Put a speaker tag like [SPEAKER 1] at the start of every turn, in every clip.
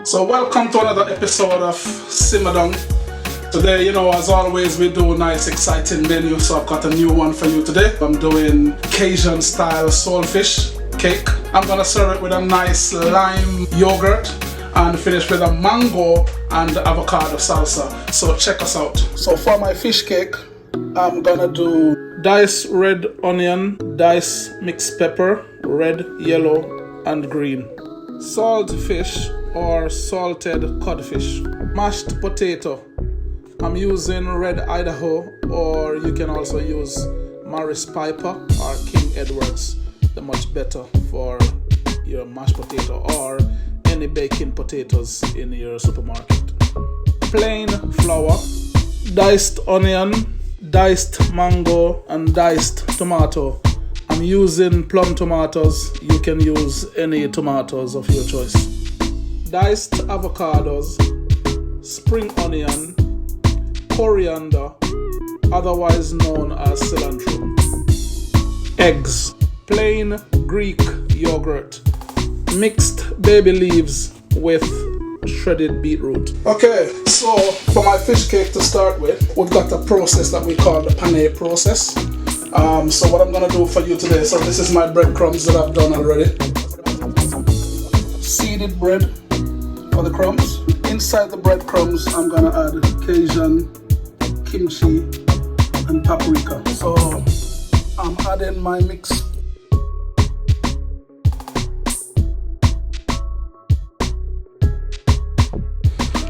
[SPEAKER 1] So welcome to another episode of Simma Dung. Today, as always, we do nice exciting menu, so I've got a new one for you today. I'm doing Cajun style saltfish cake. I'm gonna serve it with a nice lime yogurt and finish with a mango and avocado salsa. So check us out. So for my fish cake, I'm gonna do diced red onion, diced mixed pepper, red, yellow, and green. Salt fish or salted codfish. Mashed potato. I'm using red Idaho, or you can also use Morris Piper or King Edwards. They're much better for your mashed potato or any baking potatoes in your supermarket. Plain flour, diced onion, diced mango, and diced tomato. I'm using plum tomatoes. You can use any tomatoes of your choice. Diced avocados, spring onion, coriander, otherwise known as cilantro. Eggs, plain Greek yogurt, mixed baby leaves with shredded beetroot. Okay, so for my fish cake to start with, we've got a process that we call the pané process. So what I'm gonna do for you today, so this is my breadcrumbs that I've done already. Seeded bread for the crumbs. Inside the breadcrumbs, I'm gonna add Cajun, kimchi, and paprika. So I'm adding my mix.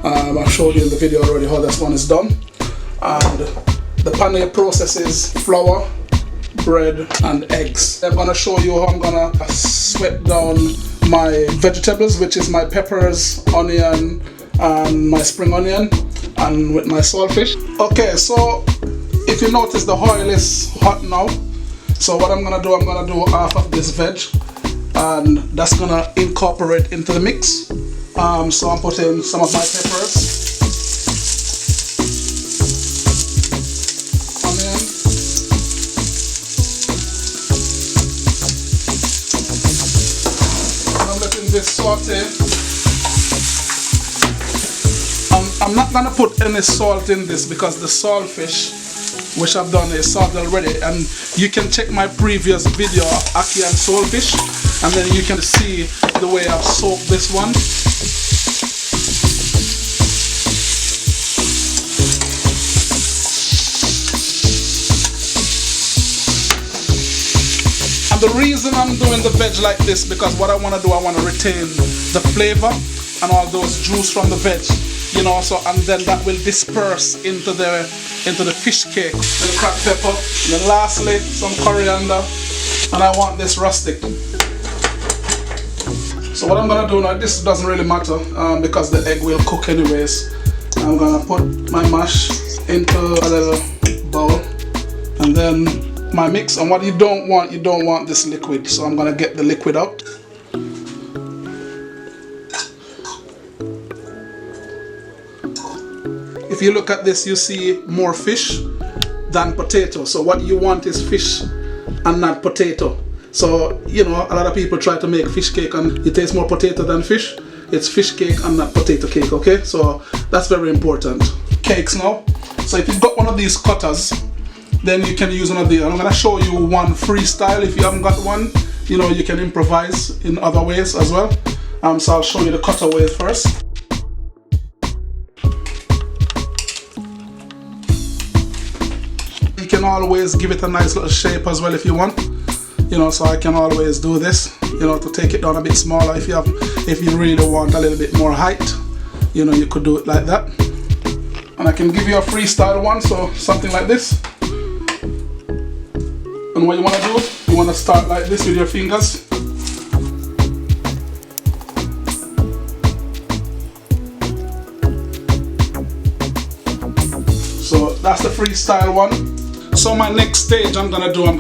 [SPEAKER 1] I showed you in the video already how this one is done. And the pané process is flour, bread, and eggs. I'm gonna show you how I'm gonna sweat down my vegetables, which is my peppers, onion, and my spring onion, and with my saltfish. Okay, so if you notice, the oil is hot now. So what I'm gonna do half of this veg, and that's gonna incorporate into the mix. So I'm putting some of my peppers, onion, and I'm letting this saute. I'm not gonna put any salt in this because the saltfish, which I've done, is salted already, and you can check my previous video of ackee and saltfish, and then you can see the way I've soaked this one. And the reason I'm doing the veg like this, because what I want to do, I want to retain the flavor and all those juice from the veg, so, and then that will disperse into the fish cake. Then cracked pepper, and then lastly some coriander, and I want this rustic. So what I'm gonna do now, this doesn't really matter because the egg will cook anyways. I'm gonna put my mash into a little bowl, and then my mix. And what you don't want this liquid, so I'm gonna get the liquid out. If you look at this, you see more fish than potato. So what you want is fish and not potato. So, a lot of people try to make fish cake and it tastes more potato than fish. It's fish cake and not potato cake, okay? So that's very important. Cakes now. So if you've got one of these cutters, then you can use one of these. I'm gonna show you one freestyle. If you haven't got one, you can improvise in other ways as well. So I'll show you the cutaway first. You can always give it a nice little shape as well if you want. So I can always do this, to take it down a bit smaller. If you really want a little bit more height, you could do it like that. And I can give you a freestyle one, so something like this. And what you want to do, you want to start like this with your fingers. So that's the freestyle one. So my next stage I'm gonna do a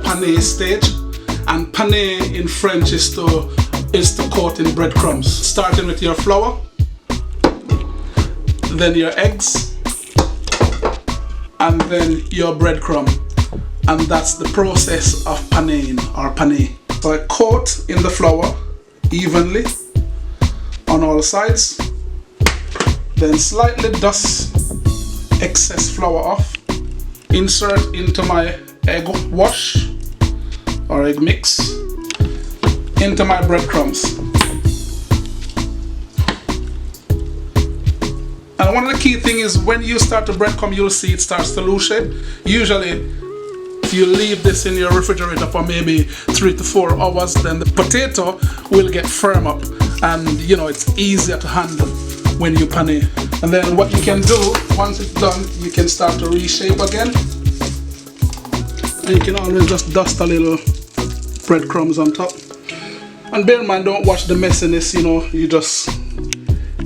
[SPEAKER 1] pané stage, and pané in French is to coat in breadcrumbs. Starting with your flour, then your eggs, and then your breadcrumb. And that's the process of panéing or pané. So I coat in the flour evenly on all sides. Then slightly dust excess flour off. Insert into my egg wash or egg mix, into my breadcrumbs. And one of the key things is when you start the breadcrumb, you'll see it starts to lose shape. Usually, if you leave this in your refrigerator for maybe 3 to 4 hours, then the potato will get firm up, and you know it's easier to handle when you pan it. And then what you can do, once it's done, you can start to reshape again. And you can always just dust a little breadcrumbs on top. And bear in mind, don't watch the messiness, you know, you just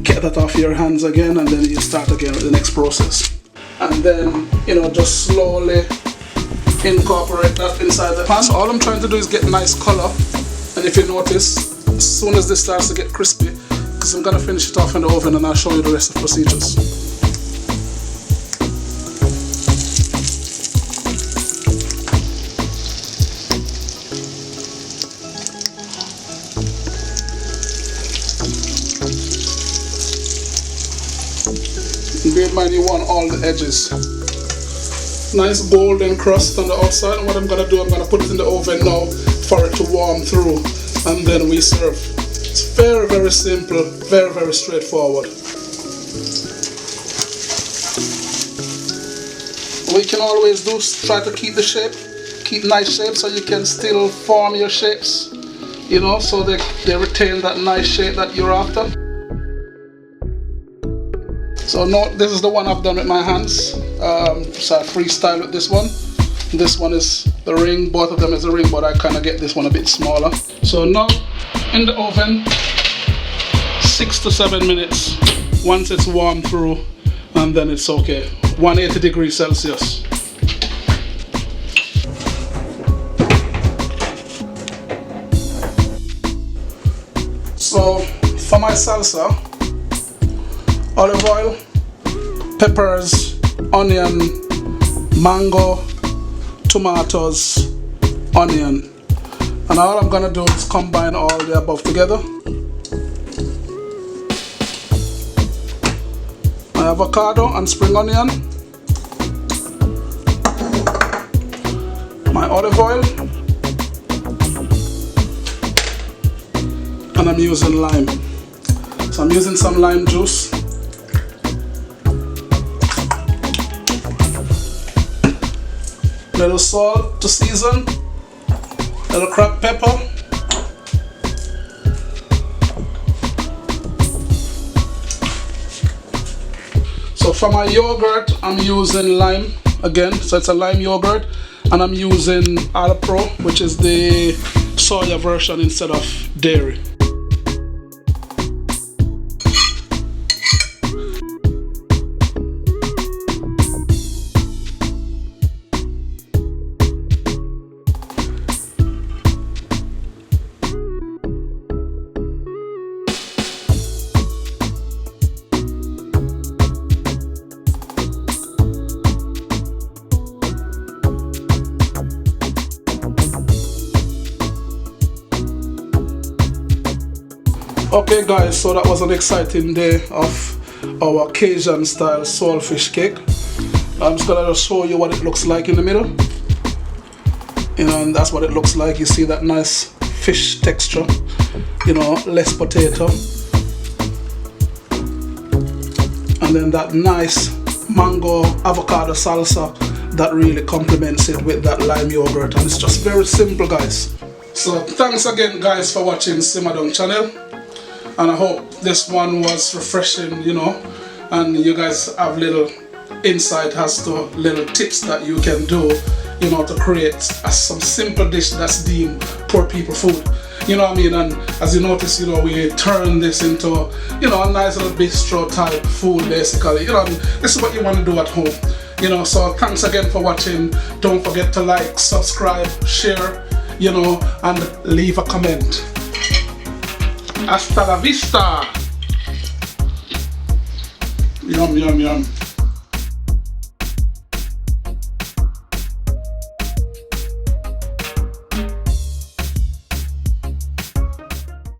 [SPEAKER 1] get that off your hands again, and then you start again with the next process. And then, you know, just slowly incorporate that inside the pan. So all I'm trying to do is get nice color. And if you notice, as soon as this starts to get crispy, because I'm gonna finish it off in the oven and I'll show you the rest of the procedures. Bear in mind, you want all the edges. Nice golden crust on the outside, and what I'm gonna do, I'm gonna put it in the oven now for it to warm through, and then we serve. It's very, very simple, very, very straightforward. What you can always do is try to keep the shape, keep nice shape so you can still form your shapes, you know, so they retain that nice shape that you're after. So now this is the one I've done with my hands. So I freestyle with this one. This one is the ring, both of them is a ring, but I kind of get this one a bit smaller. So now in the oven, 6 to 7 minutes. Once it's warm through, and then it's okay. 180 degrees Celsius. So for my salsa, olive oil, peppers, onion, mango, tomatoes, onion. And all I'm gonna do is combine all the above together. My avocado and spring onion. My olive oil. And I'm using lime. So I'm using some lime juice. Little salt to season, little cracked pepper, so for my yogurt I'm using lime again, so it's a lime yogurt, and I'm using Alpro, which is the soya version instead of dairy. Okay guys, so that was an exciting day of our Cajun style saltfish cake. I'm just gonna show you what it looks like in the middle. You know, and that's what it looks like. You see that nice fish texture, you know, less potato. And then that nice mango avocado salsa that really complements it with that lime yogurt. And it's just very simple, guys. So thanks again guys for watching Simma Dung channel. And I hope this one was refreshing, you know, and you guys have little insight as to little tips that you can do, you know, to create some simple dish that's deemed poor people food. You know what I mean? And as you notice, you know, we turn this into, you know, a nice little bistro type food basically. You know, this is what you want to do at home. You know, so thanks again for watching. Don't forget to like, subscribe, share, you know, and leave a comment. Hasta la vista. Yum, yum, yum.